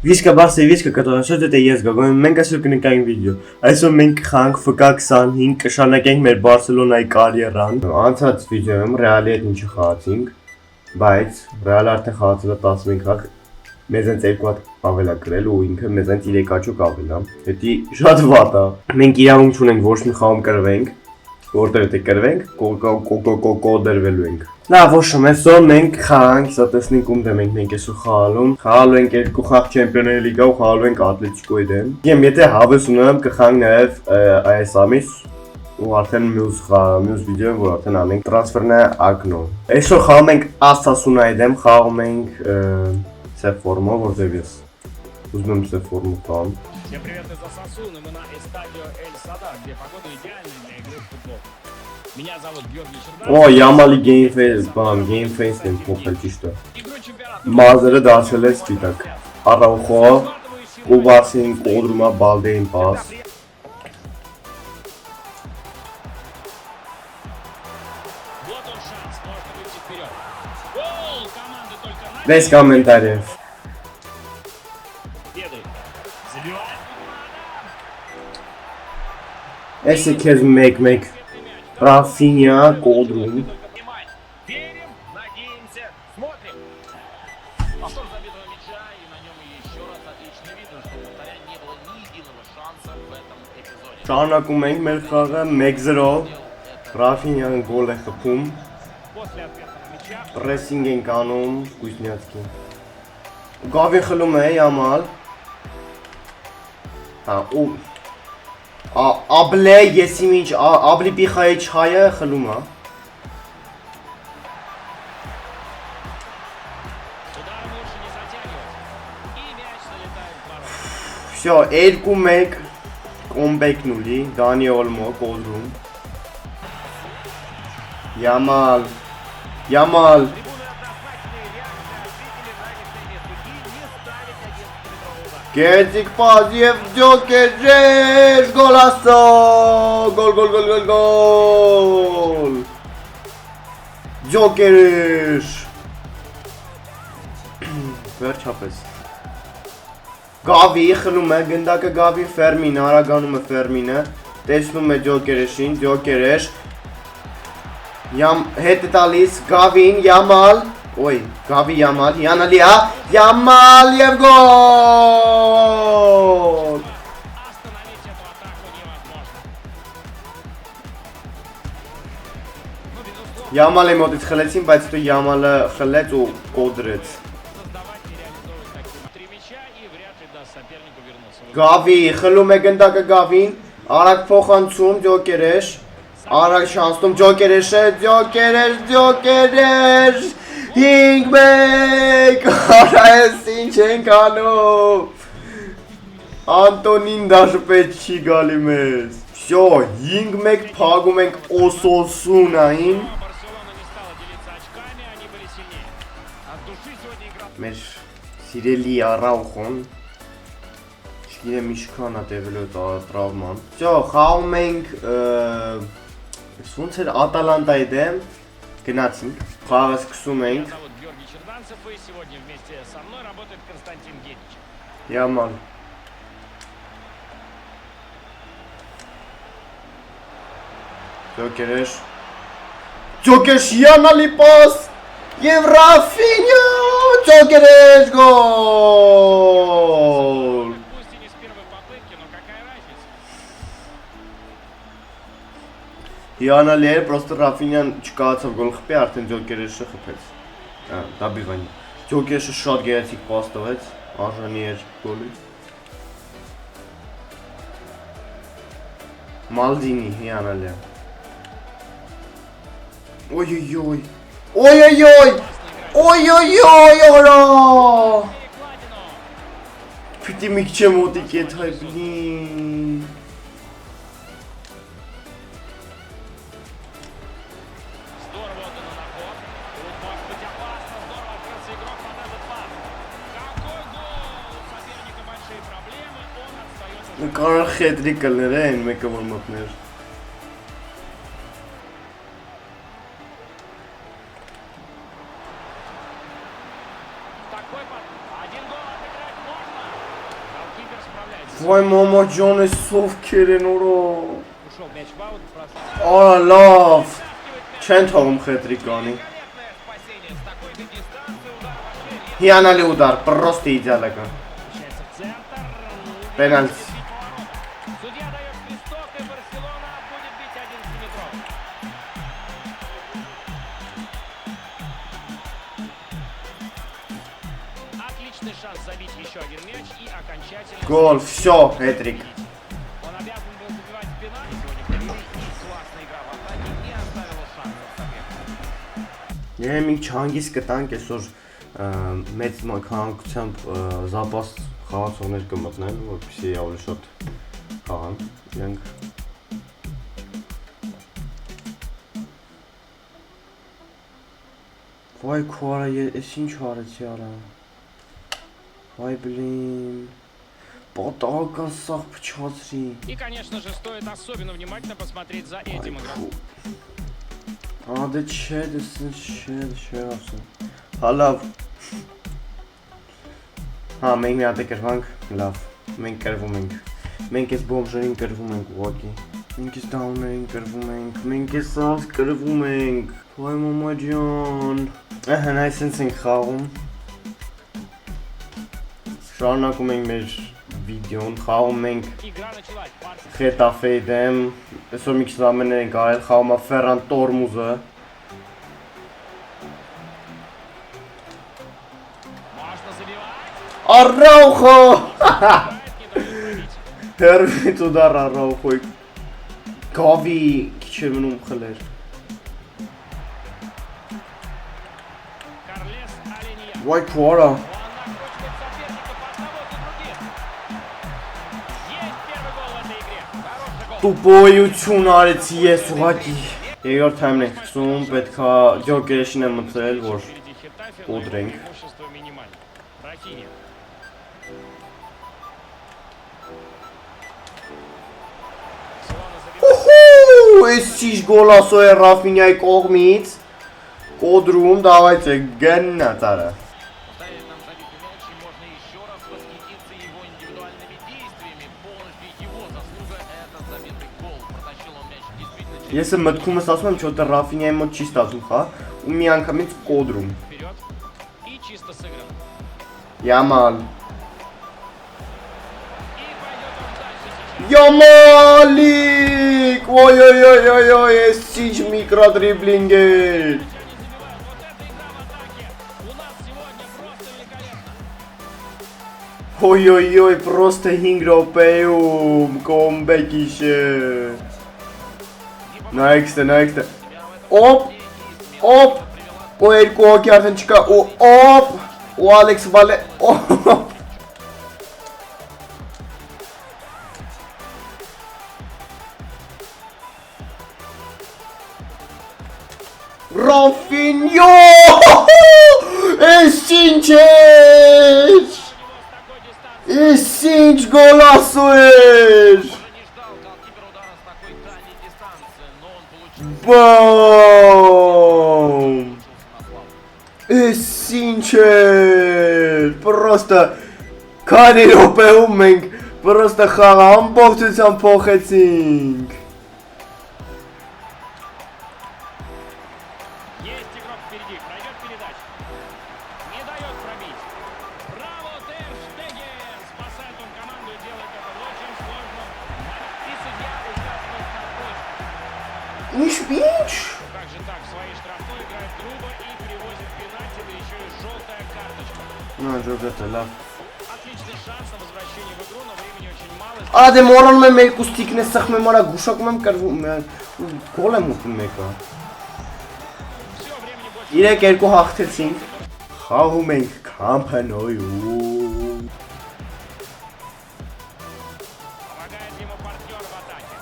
Виска барса и виска, которая что это есть, գագոն մենք այսօր կնկարենք վիդեո։ Այսօր մենք խանք FK25 կշանակենք մեր Բարսելոնայի կարիերան։ Անցած վիդեոյում Ռեալի հետ ինչի խաղացինք, բայց Ռեալը արդեն խաղացել է 15 խաղ, մեզանց 2 հատ ավել է գրել ու ինքը մեզանց 3 հաճուկ ավել է։ Դա շատ վատ է։ Մենք իրավունք չունենք ոչ մի խաղում կրվենք, որտեղ եթե կրվենք, կոդերվելու ենք։ Լավ, ոչ շում, այսօր մենք խաղանք, սա տեսնենք ում դեմ ենք այսօր խաղալու ենք 2 խաղ Չեմպիոնների լիգա ու խաղալու ենք Ատլետիկոյի դեմ։ Եմ եթե հավես ունեմ կխաղանք նաև այս ամիս ու արդեն մյուս վիդեոյում որ արդեն անենք տրանսֆերնա ակնո։ Այսօր խաղում ենք Ասասունայի դեմ, խաղում ենք սև ֆորմով, որտեղ ես ուզում եմ սև ֆորմով խաղամ։ Всем привет из Осасуны, мы на эстадио Эль-Садар, где погода идеальная для игры в футбол. Меня зовут Георгий Черданцев. Օ, Յամալի game face-ն եմ փոխել ճիշտ է։ Մազերը դարձել է սպիտակ։ Արաուխո ու Վասին կոդրում է Բալդեին պաս։ Вот он шанс, можно выйти вперед. Гол! Команды только начали. Без комментариев։ Бедует. Забивает. Էսի քեզ մեկ Ռաֆինյա կոդրում։ Верим, надеемся, смотрим. Повтор забитого мяча, и на нем еще раз отлично видно, что у вратаря не было ни единого шанса в этом эпизоде. Շարունակում ենք մեր խաղը 1-0։ Ռաֆինյան գոլ է խփում։ После ответного мяча Պրեսինգ ենք անում Կույզնյացկին։ Գավին խլում է Յամալ։ Հա, ու Աբլե եսիմ ինչ Աբլի պիխայի չհայը խլում է։ удар лучше не затягивать. И мяч залетает в ворота. Всё, 2-1 կոմբեքն ունի Դանի Օլմո կոդրում։ Յամալ Трибуны однозначные, реакция зрителей на решение судьи не ставить 11-метрового удара. Գեցիկ պաս և ջոկեր գոլ ասո գոլ ջոկեր վերջապես Գավի խլում է գնդակը Գավի Ֆերմին արագանում է Ֆերմինը տեսնում է ջոկերեշին ջոկերեշ հետ է տալիս Գավին Յամալ Oi, Gavi Yamal, Yanalia, Yamal եւ գոլ Остановить эту атаку невозможно. Ну, безусловно, Yamal-ը մոտից խլեցին, բայց հետո Yamal-ը խլեց ու կոդրեց создавать и реализовывать такие 3 мяча и вряд ли даст сопернику вернуться. Գավի խլում է գնդակը Գավին, արագ փոխանցում ջոկերեշ, արագ շանսում ջոկերեշ 5-1 Արայես ինչ ենք անում Անտոնին դաժը պետք չի գալի մեզ Всё, 5-1 փագում ենք Օսոսունային Барселона не стала делиться очками, они были сильнее. От души сегодня игра. Մեր սիրելի Արաուխոն Չգիտեմ ինչքան է տևելու տրավման Всё, խաղում ենք ոնց էր Ատալանտայի դեմ գնացինք Խաղը սկսում ենք Меня зовут Георгий Черданцев, и сегодня вместе со мной работает Константин Генич. Yamal Ջոկերեշ Յանալի պաս Եվ Ռաֆինյա Ջոկերեշ գոլ Пусть и не с первой попытки, но какая разница? Յանալի էր, պրոստը Ռաֆինյան չկարացավ գոլ խփի, արդեն Ջոկերեշը խփեց Դա բիվանի Ջոկերեշը շատ գեղեցիկ պաս տվեց, արժանի էր գոլի Մալդինի Յանալի Ой-ой-ой Օրա Պիտի մի քիչ մոտիկ է թայ բլին Здорово отдано на ход. Тут может быть опасно. Здорово открылся игрок под этот пас. Какой гол! У соперника большие проблемы. Он отстается. Կարող խետրի կլներ են մեկը որ մոտներ Такой пас. Один гол отыграть можно. Վայ մամա ջան, էս սովքեր են օրո։ Ушел мяч в аут, бросал. Արա լավ։ Չեն թողում խետրիկ անի։ Великолепное спасение. С такой-то дистанции удар вообще редко Հիանալի ուդար, պրոստի իդեալական։ получается в центр. Пенальти. Судья дает свисток, и Барселона будет бить 11-метровый. Отличный шанс забить еще один мяч и окончательно... Գոլ, всё, հետրիկ։ Он обязан был забивать в пенальти. Сегодня провели, и классная игра в атаке не оставила шансов сопернику. Երբ մենք չհանգիստ կտանք այսօր մեծ քանակությամբ զապաս խաղացողներ կմտնեն, որպեսզի ավելի շատ խաղան։ Իրանք Վայ քորա, ես ինչ արեցի արա։ Վայ բլին։ Պատահական սաղ փչացրի։ И, конечно же, стоит особенно внимательно посмотреть за этим игроком. Ադե չէ, դեսնց չէ ասում։ Հա լավ։ Հա, մենք մի հատ կրվանք, լավ։ Մենք կրվում ենք։ Մենք այս բոմժերին կրվում ենք ուղղակի։ Մենք այս դաուներին կրվում ենք։ Մենք այս սաղ կրվում ենք։ Վայ մամա ջան։ Ահա այսպես ենք խաղում։ Շարունակում ենք մեր վիդեոն, խաղում ենք Игра началась. Барса Խետաֆեի դեմ, այսօր մի քիչ զամեններ ենք արել, խաղում է Ֆերան Տորմուզը։ можно забивать. Արաուխո։ Не дает пробить. Հերվիտ ուդար Արաուխոյ։ Գավի քիչ է մնում խլեր։ Карлес Аленья. Վայ քորա։ Он накручивает соперника по одному за другим. Есть первый гол в этой игре. Хороший гол. Տուպոյություն արեցի ես ուղղակի։ Երկրորդ թայմն ենք սկսում, պետքա ջոկերեշին եմ մտցրել, որ Впереди Хетафе, но его Удрենք։ преимущество минимально. Рафинья. Барселона забивает. Ուհու, այս ճիշտ գոլասո է Ռաֆինյայի կողմից։ Կոդրում, давайте գնա տարա։ Ставит нам забитый мяч, и можно еще раз восхититься его индивидуальными действиями. Полностью его заслуга этот забитый гол. Протащил он мяч действительно через Ես մտքումս ասում եմ, չոտը Ռաֆինյայի մոտ չի ստացում, հա, ու մի անգամից կոդրում։ вперед. И чисто сыгран. Yamal. И пойдет он дальше сейчас. Yamalik! Ой-ой-ой-ой-ой, այս ինչ միկրոդրիբլինգ է։ Они забивают. Вот эта игра в атаке у нас сегодня просто великолепна. Ой-ой-ой, просто 5 րոպեում կոմբեկիշ է։ Նայքստը։ Օպ, օպ, ու երկու հոգի արդեն չկա, ու օպ, ու Ալեքս Վալե, օպ։ Ռաֆինյո! Էս ինչ է։ Էս ինչ գոլասու էր։ Он не ждал голкипер удара с такой дальней дистанции, но он получил Բոմ։ на славу. Էս ինչ է։ Պրոստը քանի րոպեում մենք պրոստը խաղը ամբողջությամբ փոխեցինք։ Есть игрок впереди, пройдет передачу. Не дает пробить. Браво, Тер Штеген! Спасает он команду и делает это в очень сложном. И судья участвует в подборе. Ինչ։ Как же так, в своей штрафной играет грубо и привозит пенальти, да еще и желтая карточка. Նա ջոգը լավ։ Отличный шанс на возвращение в игру, но времени очень мало. Ադե մորոնում եմ երկու ստիկն է սխմ եմ արա գուշակում եմ կրվում գոլ եմ ուտում մեկը։ Все, времени больше. 3-2 հաղթեցինք։ Խաղում ենք Քամփանոյում։ Помогает ему партнер в атаке.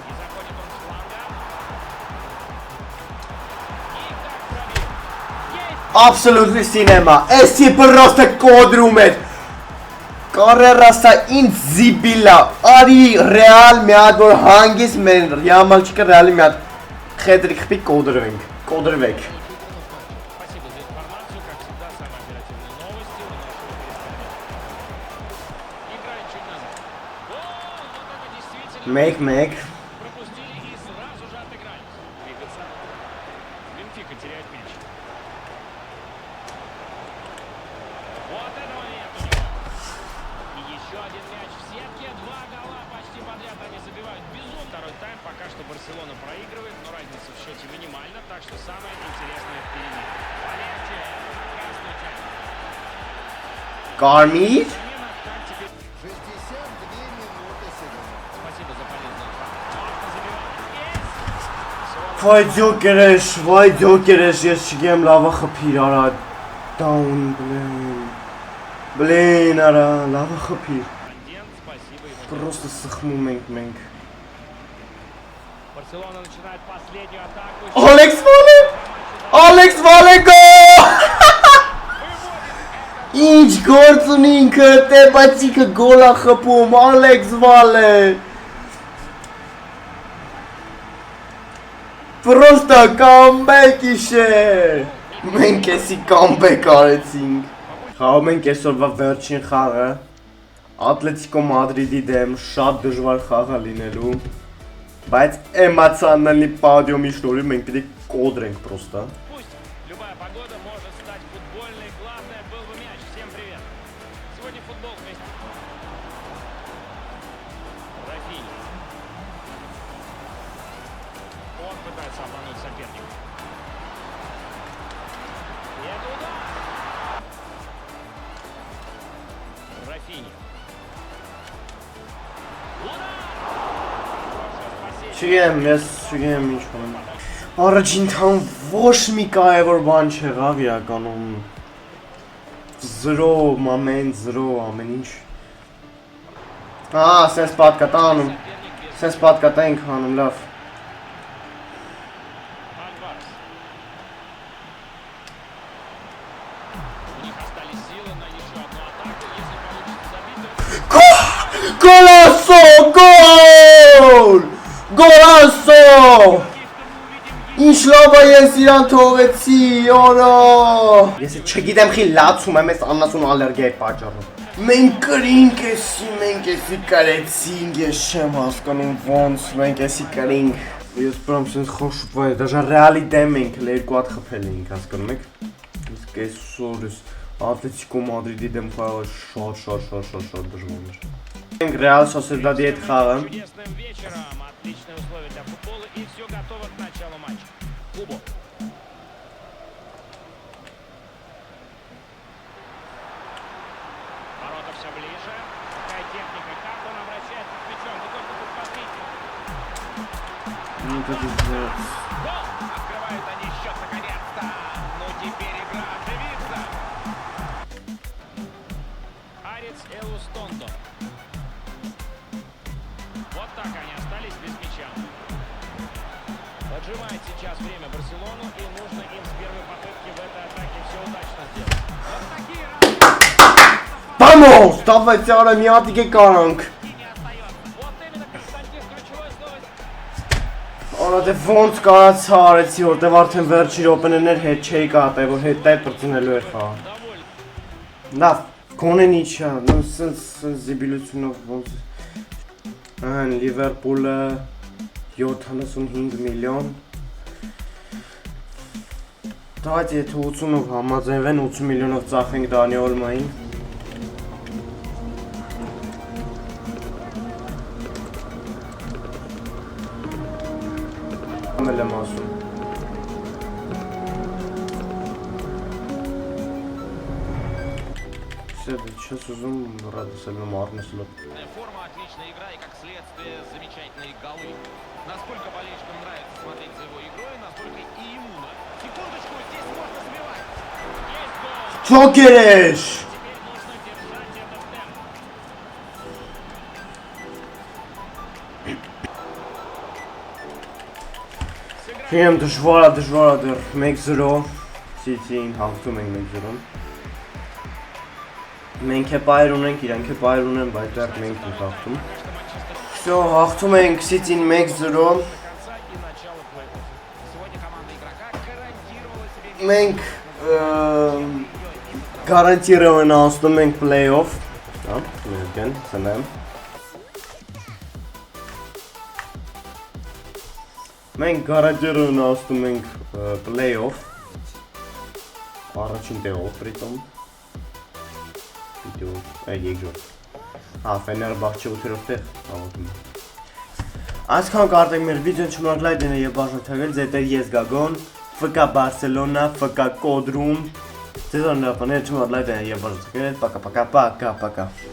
И заходит он с фланга. И как пробил. Есть! Absolutely cinema։ Էսի պրոստը կոդրում էր։ Կարերասա ինձ զիբիլա։ Արի ռեալ մի հատ որ հանգիս մեր Yamalчика ռեալի մի հատ խետրիկ խփի կոդրվենք։ Կոդրվեք։ Спасибо за информацию. 1-1. Пропустили и сразу же отыгрались. Двигаться. Бенфика теряет мяч. Вот этого нет у него. И еще один мяч в сетке. 2 гола почти подряд они забивают. Безумно. Второй тайм. Пока что Барселона проигрывает, но разница в счете минимальна. Так что самое интересное впереди. Полегче. Красный тайм. Կարմիր Замена. Как теперь? 62 минуты сегодня. Спасибо за полезную информацию. Можно забивать. Есть. Վայ ջոկերես, ես չգեմ լավա խփիր արա down բլեն արա լավա խփիր Кондент, спасибо ему. Просто սխմում ենք մենք Барселона начинает последнюю атаку. Ալեքս Վալե գոլ Ինչ գործ ունի ինքը տեպացիկը գոլա խփում Ալեքս Վալե Պրոստա կամբեկ իշե Մենք էսի կամբեկ արեցինք Խաղում ենք այսօրվա վերջին խաղը Ատլետիկո Մադրիդի դեմ շատ դժվար խաղ է լինելու Բայց էմոցիոնալի պադիոմի շնորհիվ մենք պիտի կոդրենք պրոստա Пусть любая погода может стать футбольной. Главное был бы мяч. Всем привет. Сегодня футбол вместе. Рафинья. Он пытается обмануть соперника. И это удар. Рафинья. Удар! Хорошее спасение. Չգեմ ինչ բան Առաջին թամ ոչ մի կարևոր բան չեղավ իրականում 0 մամեն 0 ամեն ինչ Սենց պատկատա անում Соперник без Սենց պատկատա ենք անում լավ Альварес. У них остались силы на еще одну атаку. Если получится забить, то Գոլասո գոլ Գոլասո Ինչ լավ է ես իրան թողեցի օրո Ես չգիտեմ խի լացում եմ ես աննասուն ալերգիա է պատճառով Մենք կրինք էսի մենք էսի կարեցինք ես չեմ հասկանում ոնց մենք էսի կրինք Ես պրամ սենց խոշուպվա է դաժան ռեալի դեմ ենք երկու հատ խփել էինք հասկանում եք Իսկ այսօր ես Ատլետիկո Մադրիդի դեմ խաղը շատ դժվար էր Մենք Ռեալ Սոսեդադի հետ խաղը чудесным вечером. Отличные условия для футбола и все готово к началу матча. Клубок. Ворота все ближе. Какая техника, как он обращается с мячом. Вы только посмотрите. Ну это пиздец Гол! Открывают они счет наконец-то. Ну теперь игра оживится. Арец Элустондо. Вот так они остались без мяча. Поджимает сейчас время Барселону, и нужно им с первой попытки в этой атаке все удачно сделать. Вот такие Vamos! Давайте արա մի հատիկ է կարանք разы не остается. Вот именно, Константин, ключевое слово. Արա դե ոնց կարացա արեցի որտեվ արդեն վերջի րոպեներն հետ չէի կատել որ հետ տայ պրծնելու էր խաղը Довольно. Լավ Կոնեն իչա նո սենց զիբիլությունով ոնց Ան Լիվերպուլը 75 միլիոն Давайте եթե 80-ով համաձայնվեն 80 միլիոնով ծախենք Դանի Օլմային Ամել եմ ասում Սեդը չես ուզում ռադսելնում առնեսլոտ Форма, отличная игра и, как следствие, замечательные голы. Насколько болельщикам нравится смотреть за его игрой, настолько и ему нравится. Секундочку, здесь можно забивать. Есть гол. Չոքերեշ Теперь нужно держать этот темп. Հիմ դժվար է դեռ 1-0 City-ին հաղթում ենք 1-0 Մենք է պայր ունենք, իրանք է պայր ունեն, բայց դեռ մենք ենք հաղթում Всё, հաղթում ենք City-ին 1-0 Конца и начала плей-офф. Сегодня команда игрока гарантировала себе Մենք Գարանտիրով են անցնում ենք play-off Հա, մերգեն, սնեմ Մենք գարաջերուն ասում ենք play-off առաջին տեղով պրիտոմ Պիտու այլ երկրորդ Ֆեներբախչե 8-րդ տեղ հավատում Այսքան կարտենք մեր վիդեոն չմոռանաք լայք դնել եւ բաժանորդել ձեր ես Գագոն FK Barcelona FK Codrum Ձեզ օրնապաներ չմոռանաք լայք դնել եւ բաժանորդել Пока-пока